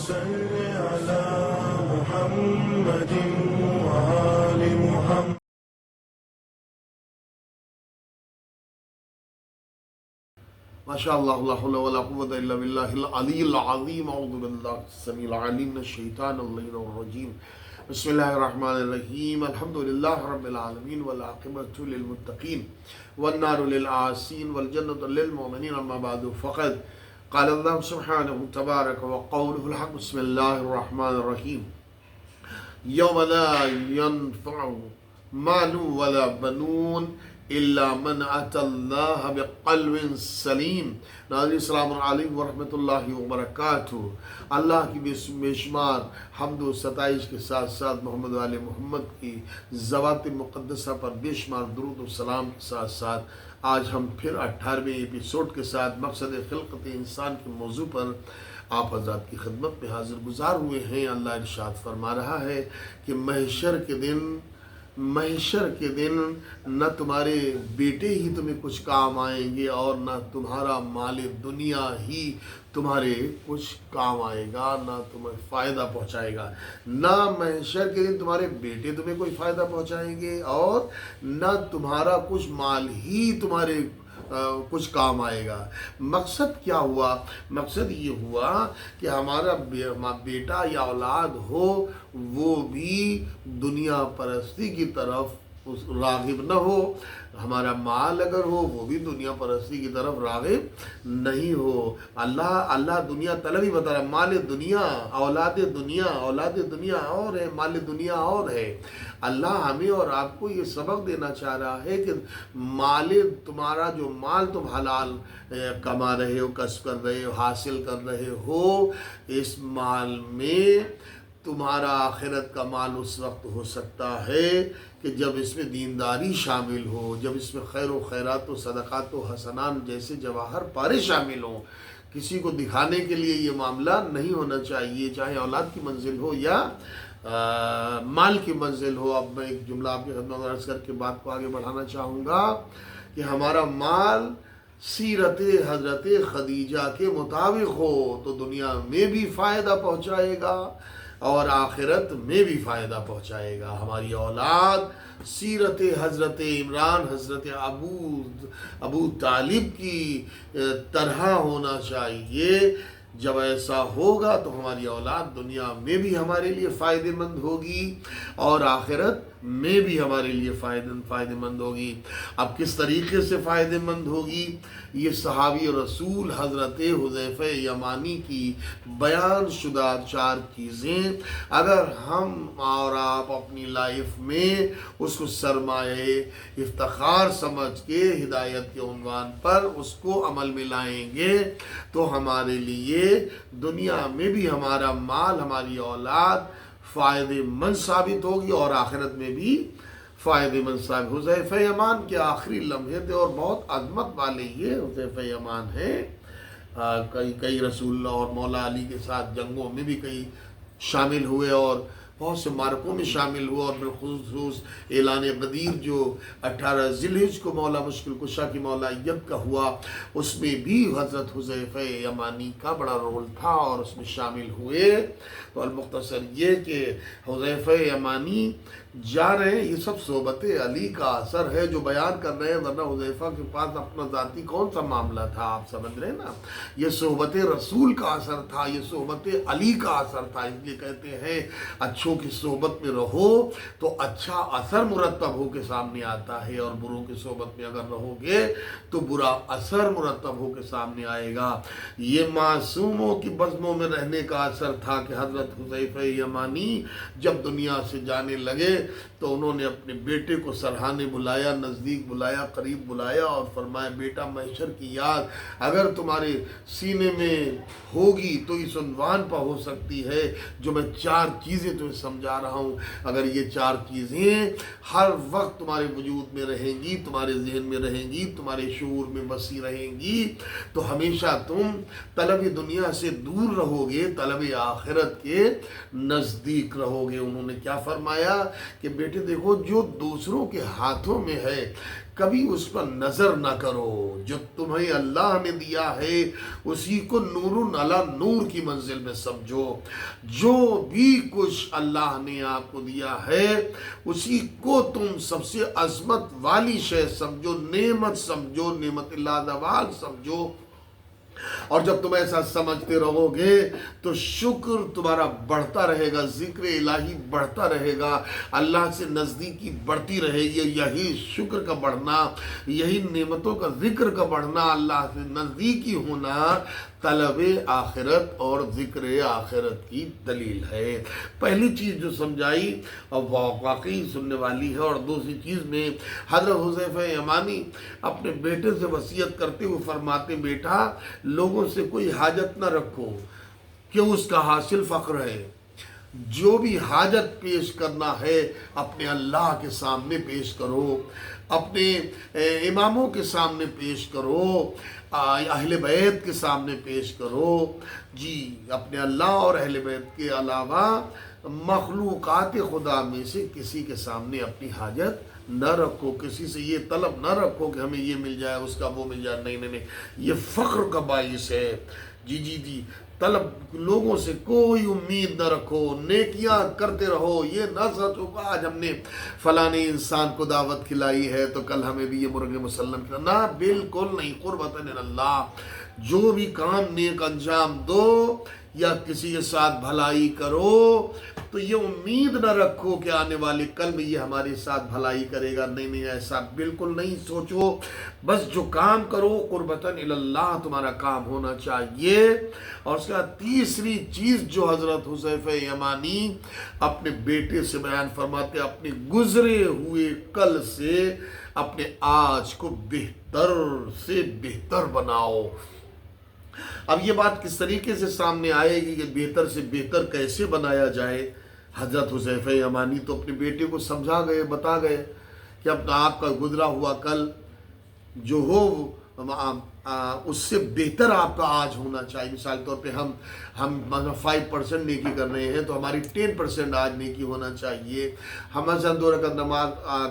صل على محمد وآل محمد. ما شاء الله لا حول ولا قوة إلا بالله العلي العظيم. أعوذ بالله السميع العليم من الشيطان اللعين الرجيم. بسم الله الرحمن الرحيم. الحمد لله رب العالمين والعاقبة للمتقين والنار للعاصين والجنة للمؤمنين. أما بعد فقد قال الله سبحانه تبارك وقوله الحق. بسم الله الرحمن الرحيم. يوم لا ينفع مال ولا بنون الا من اتى اللہ بقلب سلیم. ناظرین السلام علیکم ورحمۃ اللہ وبرکاتہ. اللہ کی بے شمار حمد و ستائش کے ساتھ ساتھ محمد وآل محمد کی ذوات مقدسہ پر بے شمار درود و سلام کے ساتھ ساتھ آج ہم پھر 18ویں ایپیسوڈ کے ساتھ مقصد خلقت انسان کے موضوع پر آپ حضرات کی خدمت میں حاضر گزار ہوئے ہیں. اللہ ارشاد فرما رہا ہے کہ محشر کے دن نہ تمہارے بیٹے ہی تمہیں کچھ کام آئیں گے اور نہ تمہارا مال دنیا ہی تمہارے کچھ کام آئے گا، نہ تمہیں فائدہ پہنچائے گا. نہ محشر کے دن تمہارے بیٹے تمہیں کوئی فائدہ پہنچائیں گے اور نہ تمہارا کچھ مال ہی تمہارے کچھ کام آئے گا. مقصد کیا ہوا؟ مقصد یہ ہوا کہ ہمارا بیٹا یا اولاد ہو وہ بھی دنیا پرستی کی طرف راغب نہ ہو، ہمارا مال اگر ہو وہ بھی دنیا پرستی کی طرف راغب نہیں ہو. اللہ دنیا طلبی بتا رہا ہے. مال دنیا اولاد دنیا اور ہے، مال دنیا اور ہے. اللہ ہمیں اور آپ کو یہ سبق دینا چاہ رہا ہے کہ تمہارا جو مال تم حلال کما رہے ہو، کسب کر رہے ہو، حاصل کر رہے ہو، اس مال میں تمہارا آخرت کا مال اس وقت ہو سکتا ہے کہ جب اس میں دینداری شامل ہو، جب اس میں خیر و خیرات و صدقات و حسنان جیسے جواہر پارے شامل ہوں. کسی کو دکھانے کے لیے یہ معاملہ نہیں ہونا چاہیے، چاہے اولاد کی منزل ہو یا مال کی منزل ہو. اب میں ایک جملہ آپ کی خدمت میں عرض کر کے بات کو آگے بڑھانا چاہوں گا کہ ہمارا مال سیرت حضرت خدیجہ کے مطابق ہو تو دنیا میں بھی فائدہ پہنچائے گا اور آخرت میں بھی فائدہ پہنچائے گا. ہماری اولاد سیرت حضرت عمران، حضرت ابو طالب کی طرح ہونا چاہیے. جب ایسا ہوگا تو ہماری اولاد دنیا میں بھی ہمارے لیے فائدہ مند ہوگی اور آخرت میں بھی ہمارے لیے فائدہ مند ہوگی. اب کس طریقے سے فائدہ مند ہوگی؟ یہ صحابی رسول حضرت حذیفہ یمانی کی بیان شدہ 4 چیزیں اگر ہم اور آپ اپنی لائف میں اس کو سرمایہ افتخار سمجھ کے ہدایت کے عنوان پر اس کو عمل میں لائیں گے تو ہمارے لیے دنیا میں بھی ہمارا مال، ہماری اولاد فائدہ مند ثابت ہوگی اور آخرت میں بھی فائدہ مند ثابت. حذیفہ یمان کے آخری لمحے تھے اور بہت عظمت والے یہ حذیفہ یمان ہیں. کئی رسول اللہ اور مولا علی کے ساتھ جنگوں میں بھی کئی شامل ہوئے اور بہت سے مارکوں میں شامل ہوئے اور بالخصوص اعلان غدیر جو 18 ذی الحجہ کو مولا مشکل کشا کی مولائیت کا ہوا اس میں بھی حضرت حذیفہ یمانی کا بڑا رول تھا اور اس میں شامل ہوئے. تو المختصر یہ کہ حذیفہ یمانی جا رہے ہیں، یہ سب صحبت علی کا اثر ہے جو بیان کر رہے ہیں، ورنہ حذیفہ کے پاس اپنا ذاتی کون سا معاملہ تھا؟ آپ سمجھ رہے ہیں نا. یہ صحبت رسول کا اثر تھا، یہ صحبت علی کا اثر تھا. اس لیے کہتے ہیں اچھوں کی صحبت میں رہو تو اچھا اثر مرتب ہو کے سامنے آتا ہے اور بروں کی صحبت میں اگر رہو گے تو برا اثر مرتب ہو کے سامنے آئے گا. یہ معصوموں کی بزموں میں رہنے کا اثر تھا کہ حضرت حذیفہ یمانی جب دنیا سے جانے لگے تو انہوں نے اپنے بیٹے کو سرہانے بلایا، نزدیک بلایا، قریب بلایا اور فرمایا بیٹا محشر کی یاد اگر تمہارے سینے میں ہوگی تو اس عنوان پر ہو سکتی ہے جو میں 4 چیزیں تمہیں سمجھا رہا ہوں. اگر یہ 4 چیزیں ہر وقت تمہارے وجود میں رہیں گی، تمہارے ذہن میں رہیں گی، تمہارے شعور میں بسی رہیں گی تو ہمیشہ تم طلب دنیا سے دور رہو گے، طلب آخرت کے نزدیک رہو گے. انہوں نے کیا فرمایا کہ بیٹے دیکھو جو دوسروں کے ہاتھوں میں ہے کبھی اس پر نظر نہ کرو. جو تمہیں اللہ نے دیا ہے اسی کو نور علی نور کی منزل میں سمجھو. جو بھی کچھ اللہ نے آپ کو دیا ہے اسی کو تم سب سے عظمت والی شے سمجھو، نعمت سمجھو، نعمت اللہ زوال سمجھو. اور جب تم ایسا سمجھتے رہو گے تو شکر تمہارا بڑھتا رہے گا، ذکر الہی بڑھتا رہے گا، اللہ سے نزدیکی بڑھتی رہے گی. یہی شکر کا بڑھنا، یہی نعمتوں کا ذکر کا بڑھنا، اللہ سے نزدیکی ہونا طلب آخرت اور ذکر آخرت کی دلیل ہے. پہلی چیز جو سمجھائی اور واقعی سننے والی ہے. اور دوسری چیز میں حضرت حذیفہ یمانی اپنے بیٹے سے وصیت کرتے ہوئے فرماتے، بیٹا لوگوں سے کوئی حاجت نہ رکھو کہ اس کا حاصل فقر ہے. جو بھی حاجت پیش کرنا ہے اپنے اللہ کے سامنے پیش کرو، اپنے اماموں کے سامنے پیش کرو، اہل بیت کے سامنے پیش کرو. جی اپنے اللہ اور اہل بیت کے علاوہ مخلوقات خدا میں سے کسی کے سامنے اپنی حاجت نہ رکھو. کسی سے یہ طلب نہ رکھو کہ ہمیں یہ مل جائے، اس کا وہ مل جائے. نہیں نہیں نہیں، یہ فخر کا باعث ہے. جی جی جی، طلب لوگوں سے کوئی امید نہ رکھو، نیکیاں کرتے رہو. یہ نہ سوچو کہ آج ہم نے فلانے انسان کو دعوت کھلائی ہے تو کل ہمیں بھی یہ مرغ مسلم کرنا. بالکل نہیں. قربتاً اللہ، جو بھی کام نیک انجام دو یا کسی کے ساتھ بھلائی کرو تو یہ امید نہ رکھو کہ آنے والے کل میں یہ ہمارے ساتھ بھلائی کرے گا. نہیں نہیں، ایسا بالکل نہیں سوچو. بس جو کام کرو قربتاً اللہ تمہارا کام ہونا چاہیے. اور اس کا تیسری چیز جو حضرت حذیفہ یمانی اپنے بیٹے سے بیان فرماتے، اپنے گزرے ہوئے کل سے اپنے آج کو بہتر سے بہتر بناؤ. اب یہ بات کس طریقے سے سامنے آئے گی کہ بہتر سے بہتر کیسے بنایا جائے؟ حضرت حذیفہ یمانی تو اپنے بیٹے کو سمجھا گئے، بتا گئے کہ اب آپ کا گزرا ہوا کل جو ہو اس سے بہتر آپ کا آج ہونا چاہیے. مثال طور پہ ہم 5% نیکی کر رہے ہیں تو ہماری 10% آج نیکی ہونا چاہیے. ہم مثلا 2 رکعت نماز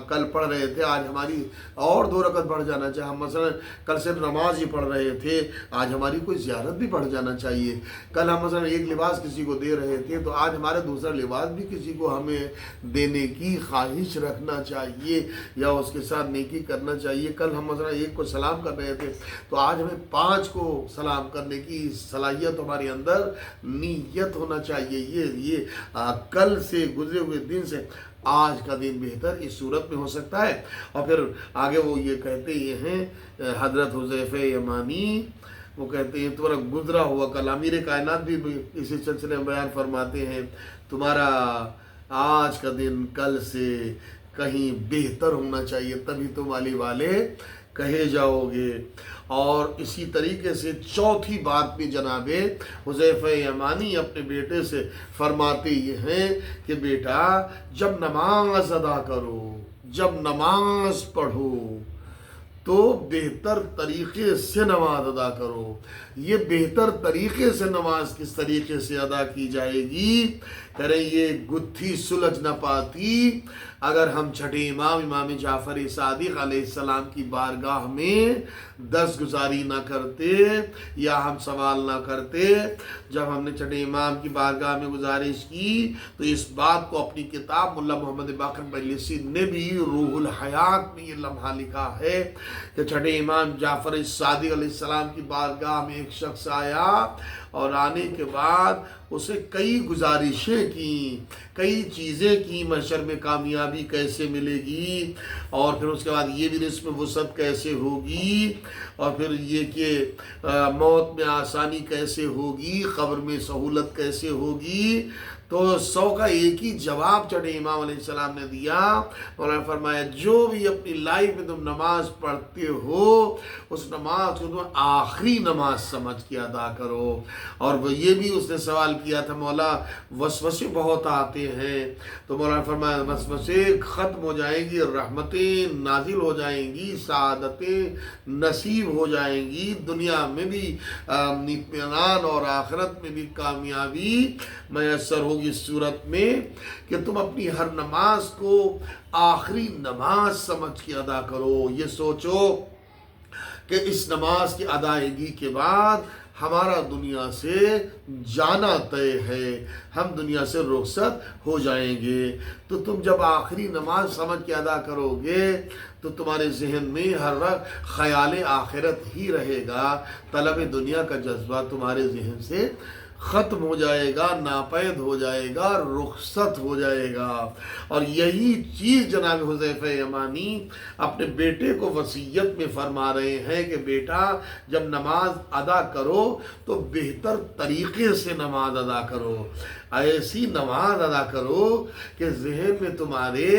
کل پڑھ رہے تھے، آج ہماری اور 2 رکعت بڑھ جانا چاہیے. ہم مثلا کل صرف نماز ہی پڑھ رہے تھے، آج ہماری کوئی زیارت بھی بڑھ جانا چاہیے. کل ہم مثلا ایک لباس کسی کو دے رہے تھے تو آج ہمارا دوسرا لباس بھی کسی کو ہمیں دینے کی خواہش رکھنا چاہیے یا اس کے ساتھ نیکی کرنا چاہیے. کل ہم مثلا ایک کو سلام کر رہے تھے تو آج ہمیں 5 کو سلام کرنے کی صلاحیت ہمارے اندر نیت ہونا چاہیے. یہ کل سے گزرے ہوئے دن سے آج کا دن بہتر اس صورت میں ہو سکتا ہے. اور پھر آگے وہ یہ کہتے یہ ہیں حضرت حذیفہ یمانی، وہ کہتے ہیں تمہارا گزرا ہوا کل، امیر کائنات بھی اسی سلسلے میں بیان فرماتے ہیں، تمہارا آج کا دن کل سے کہیں بہتر ہونا چاہیے، تبھی تم علی والے کہے جاؤ گے. اور اسی طریقے سے چوتھی بات بھی جناب حذیفہ یمانی اپنے بیٹے سے فرماتے یہ ہیں کہ بیٹا جب نماز ادا کرو، جب نماز پڑھو تو بہتر طریقے سے نماز ادا کرو. یہ بہتر طریقے سے نماز کس طریقے سے ادا کی جائے گی؟ کریں یہ گتھی سلجھ نہ پاتی اگر ہم چھٹے امام جعفر صادق علیہ السلام کی بارگاہ میں دست گزاری نہ کرتے یا ہم سوال نہ کرتے. جب ہم نے چھٹے امام کی بارگاہ میں گزارش کی تو اس بات کو اپنی کتاب ملا محمد باقر مجلسی نے بھی روح الحیات میں یہ لمحہ لکھا ہے کہ چھٹے امام جعفر صادق علیہ السلام کی بارگاہ میں ایک شخص آیا اور آنے کے بعد اسے کئی گزارشیں کی، کئی چیزیں کی، محشر میں کامیابی کیسے ملے گی، اور پھر اس کے بعد یہ بھی رزق میں وسعت کیسے ہوگی، اور پھر یہ کہ موت میں آسانی کیسے ہوگی، قبر میں سہولت کیسے ہوگی. تو 100 کا ایک ہی جواب چڑھے امام علیہ السلام نے دیا. مولانا فرمایا جو بھی اپنی لائف میں تم نماز پڑھتے ہو اس نماز کو تم آخری نماز سمجھ کے ادا کرو. اور وہ یہ بھی اس نے سوال کیا تھا مولا وسوسے بہت آتے ہیں، تو مولانا فرمایا وسوسے ختم ہو جائیں گی، رحمتیں نازل ہو جائیں گی، سعادتیں نصیب ہو جائیں گی، دنیا میں بھی اطمینان اور آخرت میں بھی کامیابی میسر ہوگی. ہوگی اس صورت میں کہ تم اپنی ہر نماز کو آخری نماز سمجھ کے ادا کرو. یہ سوچو کہ اس نماز کی ادائیگی کے بعد ہمارا دنیا سے جانا طے ہے، ہم دنیا سے رخصت ہو جائیں گے. تو تم جب آخری نماز سمجھ کے ادا کرو گے تو تمہارے ذہن میں ہر وقت خیال آخرت ہی رہے گا. طلب دنیا کا جذبہ تمہارے ذہن سے ختم ہو جائے گا، ناپید ہو جائے گا، رخصت ہو جائے گا. اور یہی چیز جناب حذیفہ یمانی اپنے بیٹے کو وصیت میں فرما رہے ہیں کہ بیٹا جب نماز ادا کرو تو بہتر طریقے سے نماز ادا کرو، ایسی نماز ادا کرو کہ ذہن میں تمہارے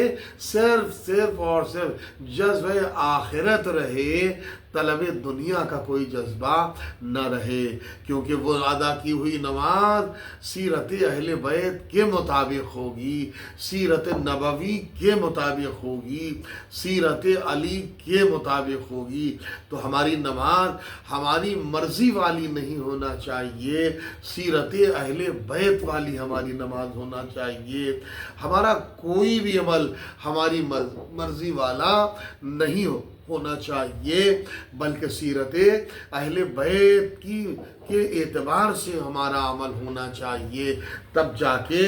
صرف اور صرف جذبہ آخرت رہے، طلب دنیا کا کوئی جذبہ نہ رہے. کیونکہ وہ ادا کی ہوئی نماز سیرت اہل بیت کے مطابق ہوگی، سیرت نبوی کے مطابق ہوگی، سیرت علی کے مطابق ہوگی. تو ہماری نماز ہماری مرضی والی نہیں ہونا چاہیے، سیرت اہل بیت والی ہماری نماز ہونا چاہیے. ہمارا کوئی بھی عمل ہماری مرضی والا نہیں ہونا چاہیے، بلکہ سیرت اہل بیت کے اعتبار سے ہمارا عمل ہونا چاہیے. تب جا کے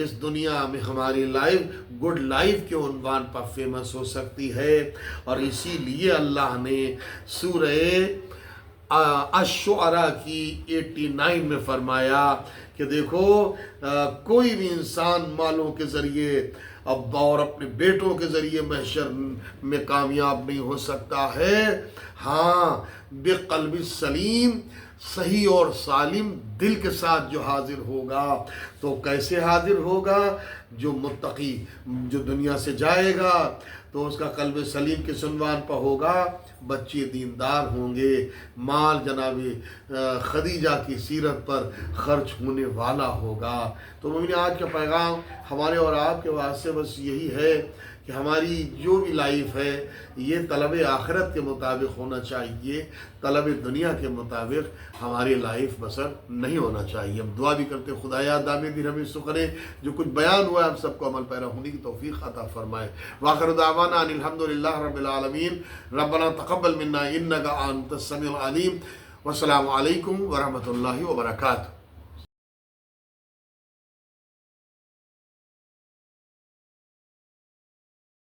اس دنیا میں ہماری لائف گڈ لائف کے عنوان پر فیمس ہو سکتی ہے. اور اسی لیے اللہ نے سورہ الشعراء کی 89 میں فرمایا کہ دیکھو کوئی بھی انسان مالوں کے ذریعے اور اپنے بیٹوں کے ذریعے محشر میں کامیاب نہیں ہو سکتا ہے، ہاں بقلب سلیم، صحیح اور سالم دل کے ساتھ جو حاضر ہوگا. تو کیسے حاضر ہوگا؟ جو متقی جو دنیا سے جائے گا تو اس کا قلب سلیم کس عنوان پر ہوگا؟ بچے دیندار ہوں گے، مال جناب خدیجہ کی سیرت پر خرچ ہونے والا ہوگا. تو مومنین آج کا پیغام ہمارے اور آپ کے واسطے بس یہی ہے کہ ہماری جو بھی لائف ہے یہ طلب آخرت کے مطابق ہونا چاہیے، طلب دنیا کے مطابق ہماری لائف بسر نہیں ہونا چاہیے. ہم دعا بھی کرتے خدایا دامِ دین ہمیں سکھنے جو کچھ بیان ہوا ہے ہم سب کو عمل پیرا ہونے کی توفیق عطا فرمائے. وآخر دعوانا ان الحمدللہ رب العالمین. ربنا تقبل منا انک انت السمیع العلیم. والسلام علیکم ورحمۃ اللہ وبرکاتہ.